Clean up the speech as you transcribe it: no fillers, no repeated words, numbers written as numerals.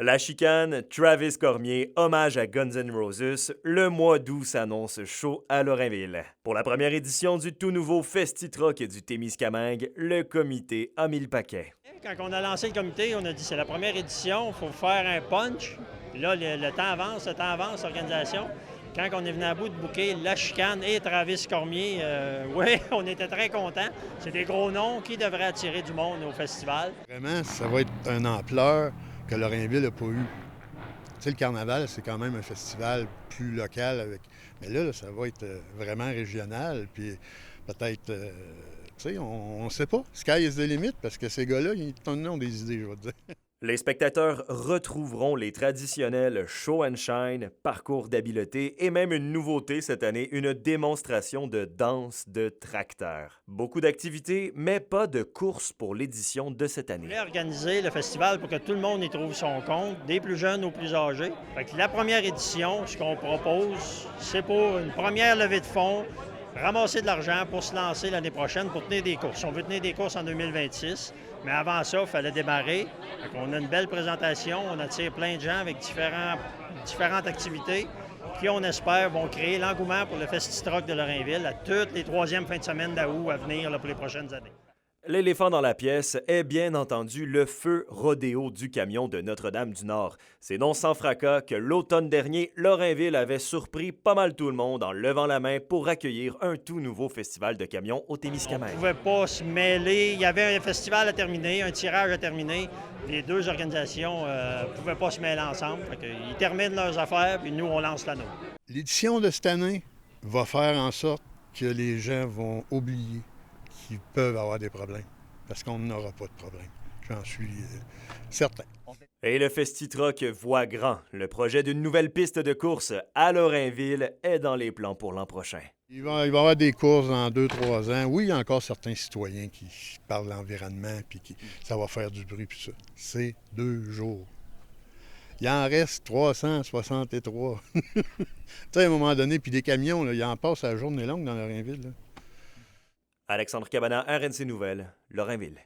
La chicane, Travis Cormier, hommage à Guns N' Roses, le mois d'août s'annonce chaud à Lorrainville. Pour la première édition du tout nouveau Festi-Truck du Témiscamingue, le comité a mis le paquet. Quand on a lancé le comité, on a dit c'est la première édition, il faut faire un punch. Puis là, le temps avance, l'organisation. Quand on est venu à bout de booker La Chicane et Travis Cormier, oui, on était très contents. C'est des gros noms qui devraient attirer du monde au festival. Vraiment, ça va être une ampleur que Lorrainville n'a pas eu. Tu sais, le carnaval, c'est quand même un festival plus local. Mais là, ça va être vraiment régional. Puis peut-être, tu sais, on ne sait pas. Sky is the limit, parce que ces gars-là, ils ont des idées, je vais te dire. Les spectateurs retrouveront les traditionnels show and shine, parcours d'habileté et même une nouveauté cette année, une démonstration de danse de tracteur. Beaucoup d'activités, mais pas de course pour l'édition de cette On année. voulait organiser le festival pour que tout le monde y trouve son compte, des plus jeunes aux plus âgés. Fait que la première édition, ce qu'on propose, c'est pour une première levée de fonds, ramasser de l'argent pour se lancer l'année prochaine pour tenir des courses. On veut tenir des courses en 2026, mais avant ça, il fallait démarrer. On a une belle présentation, on attire plein de gens avec différentes activités qui, on espère, vont créer l'engouement pour le Festi-Truck de Lorrainville à toutes les troisièmes fins de semaine d'août à venir là, pour les prochaines années. L'éléphant dans la pièce est bien entendu le feu rodéo du camion de Notre-Dame-du-Nord. C'est non sans fracas que l'automne dernier, Lorrainville avait surpris pas mal tout le monde en levant la main pour accueillir un tout nouveau festival de camions au On Témiscamingue. ne pouvait pas se mêler. Il y avait un festival à terminer, un tirage à terminer. Les deux organisations ne pouvaient pas se mêler ensemble. Ils terminent leurs affaires, puis nous, on lance la nôtre. L'édition de cette année va faire en sorte que les gens vont oublier qu'ils peuvent avoir des problèmes, parce qu'on n'aura pas de problème. J'en suis certain. Et le Festi-Truck voit grand. Le projet d'une nouvelle piste de course à Lorrainville est dans les plans pour l'an prochain. Il va y avoir des courses dans 2-3 ans. Oui, il y a encore certains citoyens qui parlent de l'environnement, puis ça va faire du bruit, puis ça. C'est 2 jours. Il en reste 363. Tu sais, à un moment donné, puis des camions, là, il en passe à la journée longue dans Lorrainville. Là. Alexandre Cabana, RNC Nouvelles, Lorrainville.